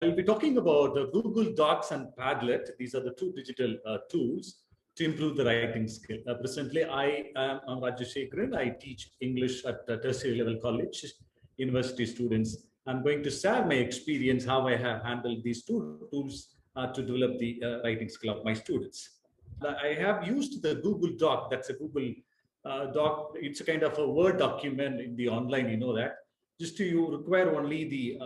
I'll be talking about Google Docs and Padlet. These are the two digital tools to improve the writing skill. Presently, I'm Rajashekharan. I teach English at tertiary level college, university students. I'm going to share my experience, how I have handled these two tools to develop the writing skill of my students. I have used the Google Doc. That's a Google Doc. It's a kind of a Word document in the online, you know that. You require only the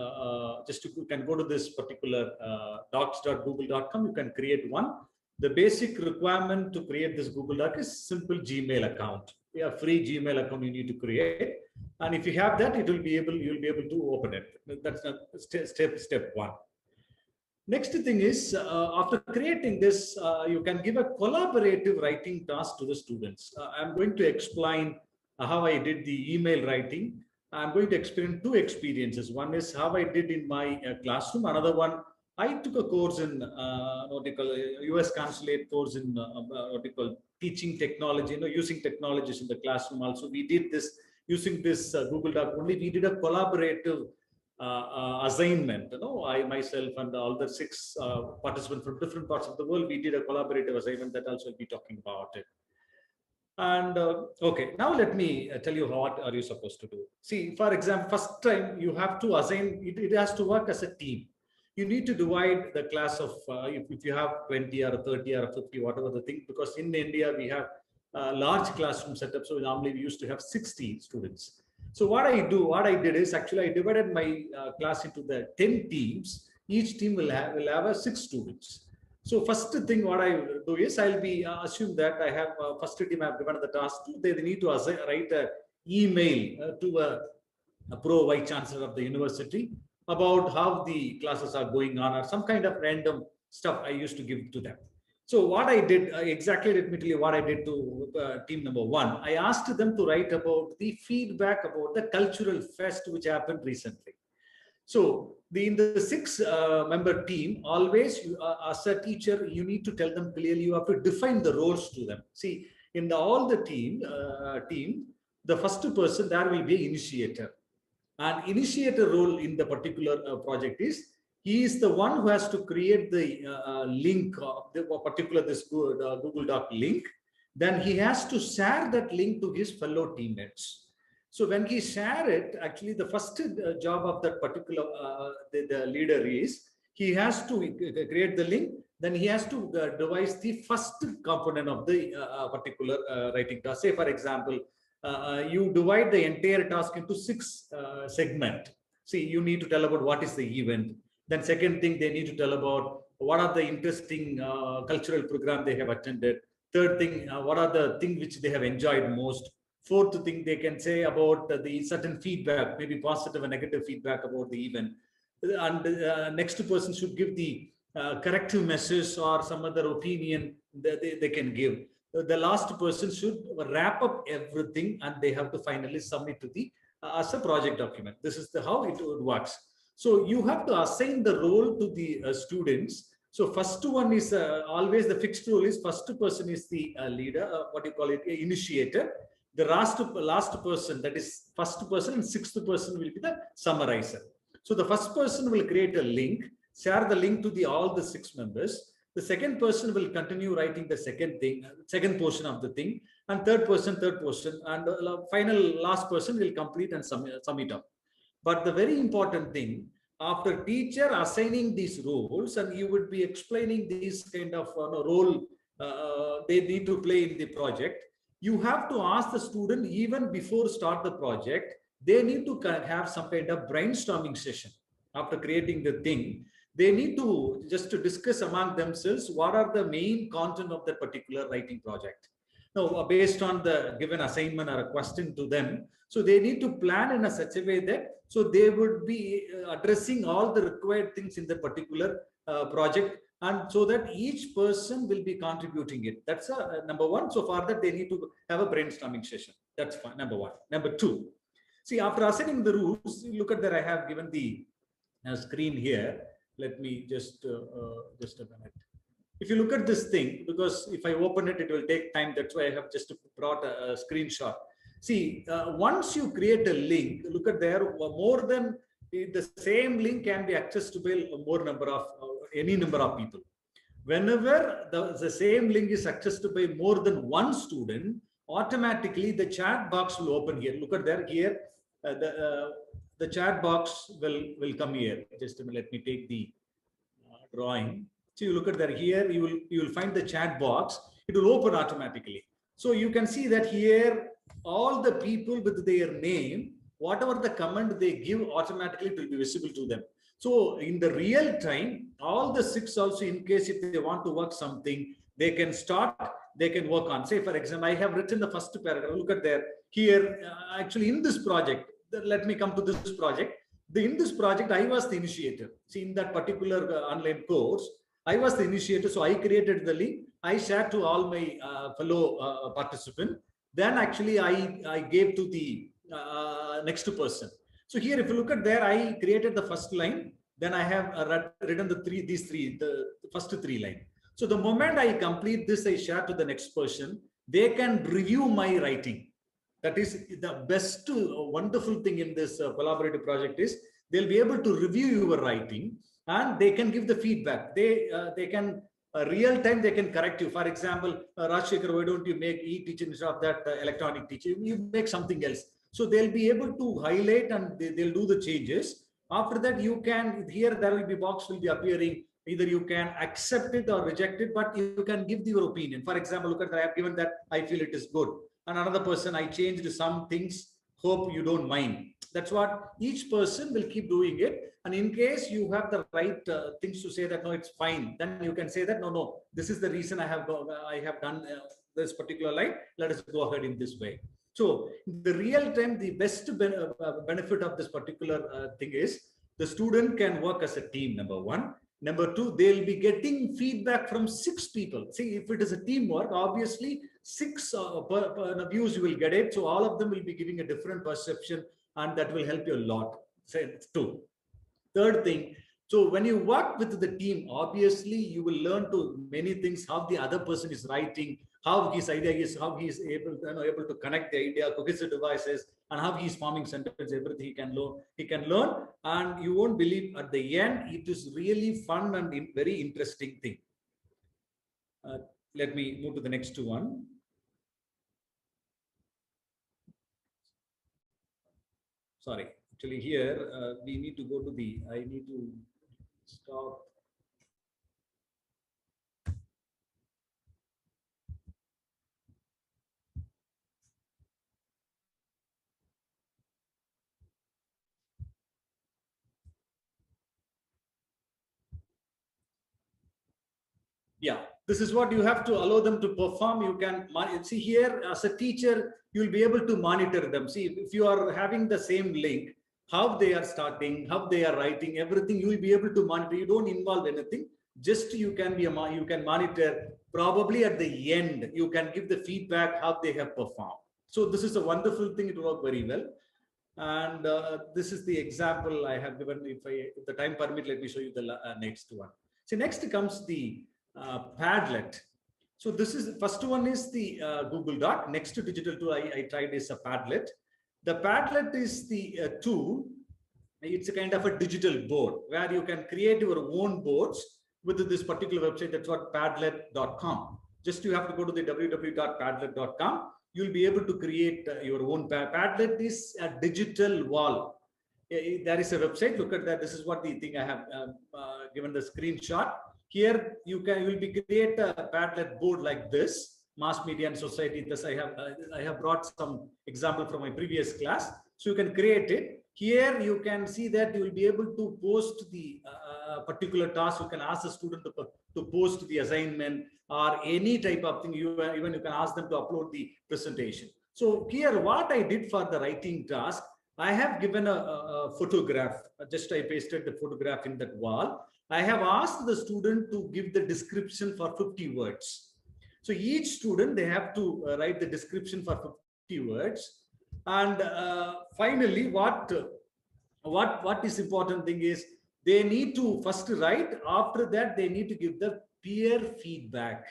you can go to this particular docs.google.com. You can create one. The basic requirement to create this Google Doc is simple Gmail account. A free Gmail account you need to create, and if you have that, you'll be able to open it. That's step one. Next thing is, after creating this, you can give a collaborative writing task to the students. I'm going to explain how I did the email writing. I'm going to explain two experiences. One is how I did in my classroom. Another one, I took a course in US Consulate course in teaching technology, using technologies in the classroom. Also, we did this using this Google Doc only. We did a collaborative assignment. I myself and all the 6 participants from different parts of the world, we did a collaborative assignment that also will be talking about it. And okay, now let me tell you what are you supposed to do. See, for example, first time you have to assign it has to work as a team. You need to divide the class of if you have 20 or 30 or 50, whatever the thing, because in India we have large classroom setup. So normally we used to have 60 students. So what I did is actually I divided my class into the 10 teams. Each team will have 6 students. So first thing what I do is I'll be assume that I have first team I have given the task to. They need to write an email to a pro vice chancellor of the university about how the classes are going on, or some kind of random stuff I used to give to them. So what I did exactly, let me tell you what I did to team number 1. I asked them to write about the feedback about the cultural fest which happened recently. So in the 6-member team, always as a teacher, you need to tell them clearly. You have to define the roles to them. See, in all the team, the first person there will be initiator. And initiator role in the particular project is he is the one who has to create the link of the particular Google Doc link. Then he has to share that link to his fellow teammates. So when he share it, actually the first job of that particular the leader is he has to create the link. Then he has to devise the first component of the particular writing task. Say for example, you divide the entire task into 6 segments. See, you need to tell about what is the event. Then second thing, they need to tell about what are the interesting cultural program they have attended. Third thing, what are the things which they have enjoyed most. Fourth thing, they can say about the certain feedback, maybe positive and negative feedback about the event. And next person should give the corrective message or some other opinion that they can give. The last person should wrap up everything, and they have to finally submit to the as a project document. This is how it works. So you have to assign the role to the students. So first one is always the fixed role is first person is the leader, what you call it, initiator. The last person, that is first person, and 6th person will be the summarizer. So the first person will create a link, share the link to all the 6 members. The second person will continue writing the second portion of the thing, and third person, and last person will complete and sum it up. But the very important thing, after teacher assigning these roles, and you would be explaining these kind of role they need to play in the project, you have to ask the student even before start the project. They need to have some kind of brainstorming session after creating the thing. They need to just to discuss among themselves what are the main content of that particular writing project. Now, based on the given assignment or a question to them, so they need to plan in a such a way that so they would be addressing all the required things in the particular project, and so that each person will be contributing it. That's number 1. So for that, they need to have a brainstorming session. That's fine. Number 1. Number 2. See, after assigning the rules, look at that. I have given the screen here. Let me just a minute. If you look at this thing, because if I open it, it will take time. That's why I have just brought a screenshot. See, once you create a link, look at there, more than the same link can be accessible more number of any number of people. Whenever the same link is accessed by more than one student, automatically the chat box will open here. Look at there here. The chat box will come here. Just a minute, let me take the drawing. So you look at there here. You will find the chat box. It will open automatically. So you can see that here all the people with their name, whatever the comment they give, automatically it will be visible to them. So in the real time, all the 6 also, in case if they want to work something, they can start, they can work on. Say, for example, I have written the first paragraph. Look at there. Here, actually in this project, let me come to this project. In this project, I was the initiator. See, in that particular online course, I was the initiator. So I created the link. I shared to all my fellow participants. Then actually I gave to the next person. So here, if you look at there, I created the first line. Then I have written the first 3 lines. So the moment I complete this, I share to the next person. They can review my writing. That is the best, wonderful thing in this collaborative project is they'll be able to review your writing and they can give the feedback. They can real time, they can correct you. For example, Rajshekhar, why don't you make e-teaching instead of that electronic teaching? You make something else. So they'll be able to highlight and they'll do the changes. After that, you can, here there will be box will be appearing. Either you can accept it or reject it, but you can give your opinion. For example, look at that, I have given that I feel it is good. And another person, I changed some things, hope you don't mind. That's what each person will keep doing it. And in case you have the right things to say that, no, it's fine, then you can say that, no, this is the reason I have done this particular line. Let us go ahead in this way. So the real time, the best benefit of this particular thing is the student can work as a team, number 1. Number 2, they'll be getting feedback from 6 people. See, if it is a teamwork, obviously 6 views you will get it. So all of them will be giving a different perception and that will help you a lot. Say 2. Third thing, so when you work with the team, obviously you will learn to many things, how the other person is writing, how his idea is, how he is able to connect the idea, cohesive devices, and how he is forming sentences, everything he can learn, and you won't believe at the end, it is really fun and very interesting thing. Let me move to the next one. Sorry, actually here we need to go to the, I need to stop. Yeah, this is what you have to allow them to perform. You can see here as a teacher, you'll be able to monitor them. See, if you are having the same link, how they are starting, how they are writing, everything, you will be able to monitor. You don't involve anything. Just you can monitor. Probably at the end, you can give the feedback how they have performed. So this is a wonderful thing. It will work very well. And this is the example I have given. If the time permit, let me show you the next one. So next comes the Padlet. So this is first one is the Google Doc. Next digital tool I tried is a Padlet. The Padlet is the tool. It's a kind of a digital board where you can create your own boards with this particular website. That's what padlet.com. Just you have to go to the www.padlet.com. You'll be able to create your own Padlet is a digital wall. There is a website. Look at that. This is what the thing I have given the screenshot. Here you will be create a Padlet board like this, mass media and society. This I have brought some example from my previous class. So you can create it. Here you can see that you will be able to post the particular task. You can ask the student to post the assignment or any type of thing. Even you can ask them to upload the presentation. So here what I did for the writing task, I have given a photograph. Just I pasted the photograph in that wall. I have asked the student to give the description for 50 words. So each student, they have to write the description for 50 words. And finally, what is important thing is they need to first write. After that, they need to give the peer feedback.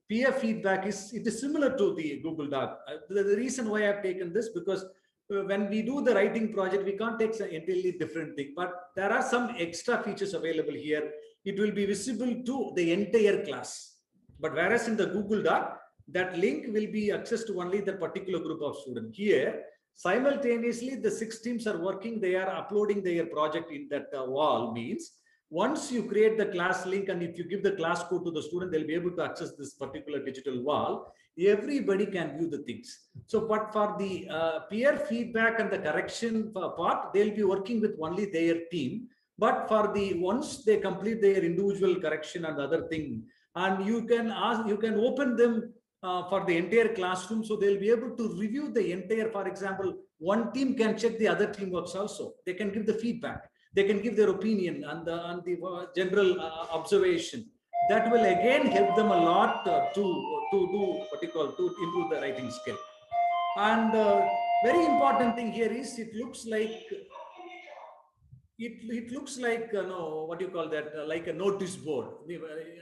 Peer feedback is similar to the Google Doc. The reason why I've taken this because when we do the writing project, we can't take an entirely different thing, but there are some extra features available here. It will be visible to the entire class. But whereas in the Google Doc, that link will be accessed to only the particular group of students. Here, simultaneously, the 6 teams are working. They are uploading their project in that wall. Means once you create the class link and if you give the class code to the student, they'll be able to access this particular digital wall. Everybody can view the things. So, but for the peer feedback and the correction part, they'll be working with only their team. But for the once they complete their individual correction and other thing, and you can open them for the entire classroom, so they'll be able to review the entire. For example, one team can check the other team works also. They can give the feedback. They can give their opinion and the general observation. That will again help them a lot to do what you call to improve the writing skill. And very important thing here is it looks like what you call that, like a notice board.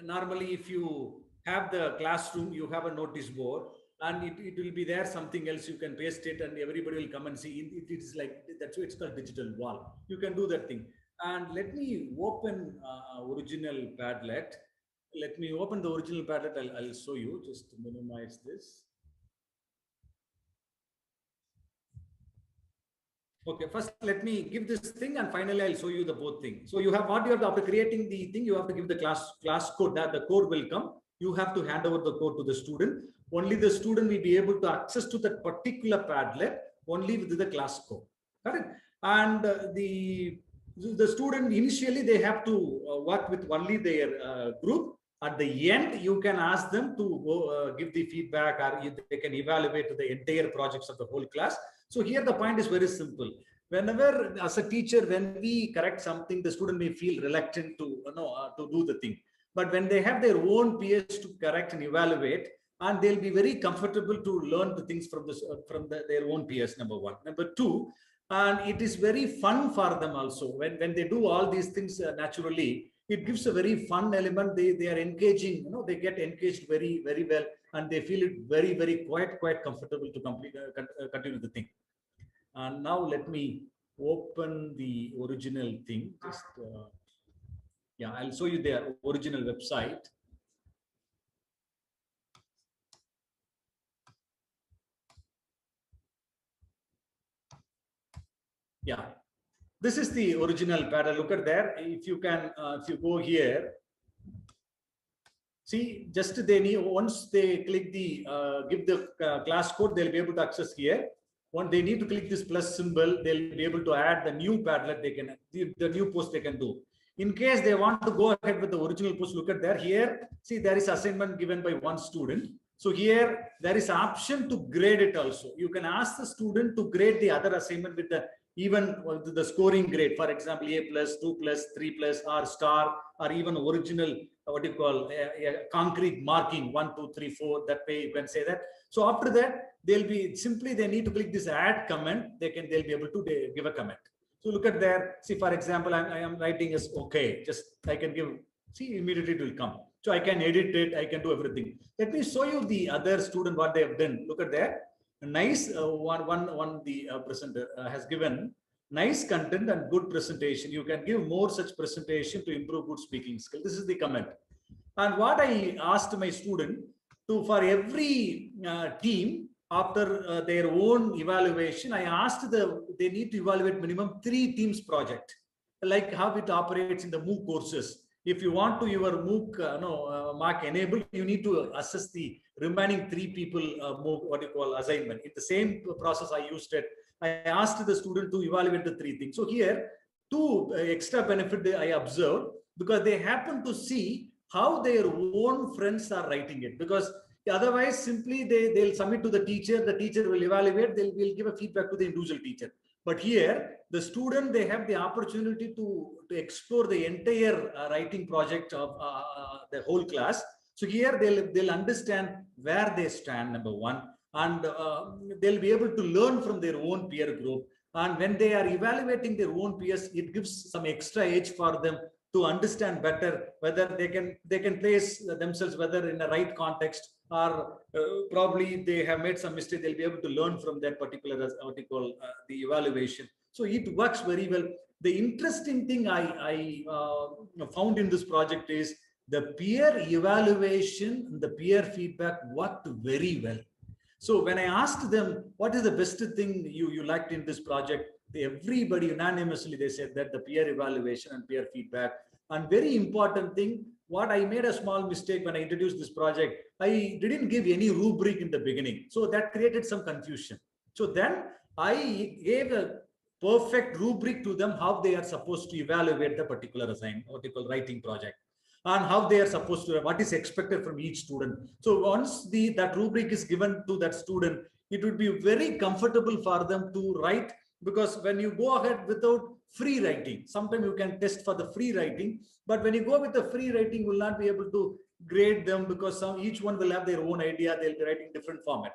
Normally, if you have the classroom, you have a notice board, and it will be there something else. You can paste it, and everybody will come and see. It is like that's why it's called digital wall. You can do that thing. And let me open original Padlet. Let me open the original Padlet. I'll show you. Just minimize this. Okay, first let me give this thing and finally I'll show you the both things. So you have what you have to, after creating the thing, you have to give the class code that the code will come. You have to hand over the code to the student. Only the student will be able to access to that particular Padlet only with the class code. Correct? And the student initially they have to work with only their group. At the end, you can ask them to give the feedback or they can evaluate the entire projects of the whole class. So here the point is very simple. Whenever, as a teacher, when we correct something, the student may feel reluctant to do the thing. But when they have their own peers to correct and evaluate, and they'll be very comfortable to learn the things from their own peers. Number one. Number two, and it is very fun for them also. When they do all these things naturally, it gives a very fun element. They are engaging. They get engaged very well, and they feel it very quite comfortable to continue the thing. And now let me open the original thing. Just yeah, I'll show you their original website. Yeah, this is the original pattern. Look at there. If you can, if you go here, see, just they need, once they click the give the class code, they'll be able to access here. When they need to click this plus symbol, they'll be able to add the new Padlet. They can the new post they can do. In case they want to go ahead with the original post, look at there. Here, see, there is assignment given by one student. So here there is option to grade it also. You can ask the student to grade the other assignment with the even the scoring grade. For example, A+, 2+, 3+, or star, or even original what you call a concrete marking 1, 2, 3, 4. That way you can say that. So after that, they'll be simply they need to click this add comment. They'll be able to give a comment. So look at there. See, for example, I am writing as okay. Just I can give. See, immediately it will come. So I can edit it. I can do everything. Let me show you the other student what they have done. Look at there. A nice the presenter has given nice content and good presentation. You can give more such presentation to improve good speaking skill. This is the comment. And what I asked my student to for every team after their own evaluation, I asked they need to evaluate minimum 3 teams project, like how it operates in the MOOC courses. If you want to your MOOC mark enabled, you need to assess the remaining 3 people MOOC, what you call assignment. In the same process I used it. I asked the student to evaluate the 3 things. So here 2 extra benefit I observed, because they happen to see how their own friends are writing it, because otherwise simply they'll submit to the teacher will evaluate, will give a feedback to the individual teacher. But here the student, they have the opportunity to explore the entire writing project of the whole class. So here they'll understand where they stand, number one, and they'll be able to learn from their own peer group. And when they are evaluating their own peers, it gives some extra edge for them to understand better whether they can place themselves whether in the right context, or probably they have made some mistake. They'll be able to learn from that particular what you call the evaluation. So it works very well. The interesting thing I found in this project is the peer evaluation, the peer feedback worked very well. So when I asked them, what is the best thing you liked in this project? Everybody unanimously, they said that the peer evaluation and peer feedback. And very important thing, what I made a small mistake when I introduced this project, I didn't give any rubric in the beginning. So that created some confusion. So then I gave a perfect rubric to them, how they are supposed to evaluate the particular assignment, what you call writing project, and how they are supposed to, what is expected from each student. So once that rubric is given to that student, it would be very comfortable for them to write, because when you go ahead without free writing, sometimes you can test for the free writing, but when you go with the free writing, you will not be able to grade them, because each one will have their own idea. They'll be writing different format.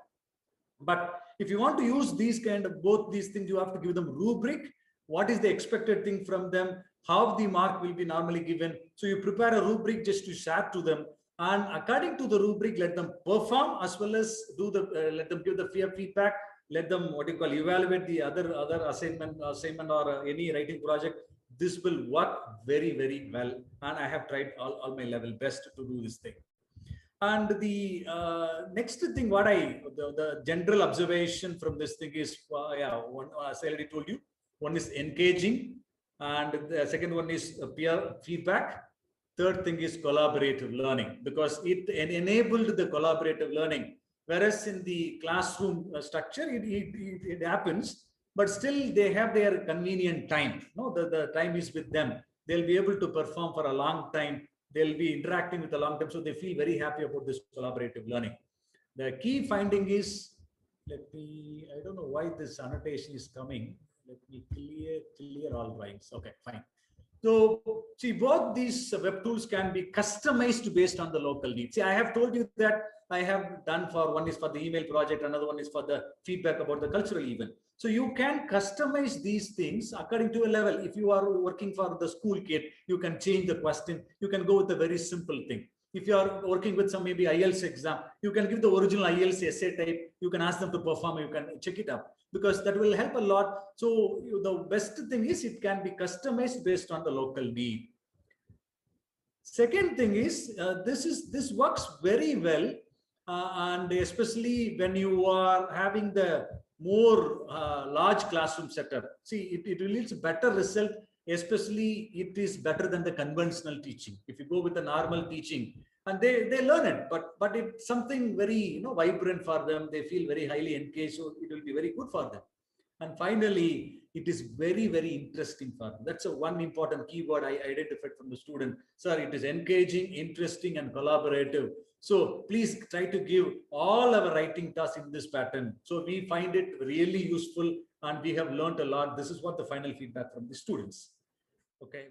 But if you want to use these kind of both these things, you have to give them rubric. What is the expected thing from them? How the mark will be normally given. So you prepare a rubric just to share to them, and according to the rubric, let them perform as well as do the let them give the peer feedback. Let them what you call evaluate the other assignment or any writing project. This will work very, very well, and I have tried all my level best to do this thing. And the next thing, what the general observation from this thing is, one, as I already told you, one is engaging, and the second one is peer feedback. Third thing is collaborative learning, because it enabled the collaborative learning. Whereas in the classroom structure, it happens, but still they have their convenient time. No, the time is with them. They'll be able to perform for a long time. They'll be interacting with a long time, so they feel very happy about this collaborative learning. The key finding is, I don't know why this annotation is coming. Let me clear all drawings. Okay, fine. So see, both these web tools can be customized based on the local needs. See, I have told you that I have done for one is for the email project, another one is for the feedback about the cultural event. So you can customize these things according to a level. If you are working for the school kid, you can change the question. You can go with a very simple thing. If you are working with some maybe IELTS exam, you can give the original IELTS essay type. You can ask them to perform. You can check it up, because that will help a lot. So the best thing is it can be customized based on the local need. Second thing is this works very well, and especially when you are having the more large classroom setup. See, it yields better result. Especially, it is better than the conventional teaching. If you go with the normal teaching, and they learn it, but it's something very vibrant for them. They feel very highly engaged, so it will be very good for them. And finally, it is very, very interesting for them. That's one important keyword I identified from the student. Sir, it is engaging, interesting, and collaborative. So please try to give all our writing tasks in this pattern. So we find it really useful, and we have learned a lot. This is what the final feedback from the students. Okay.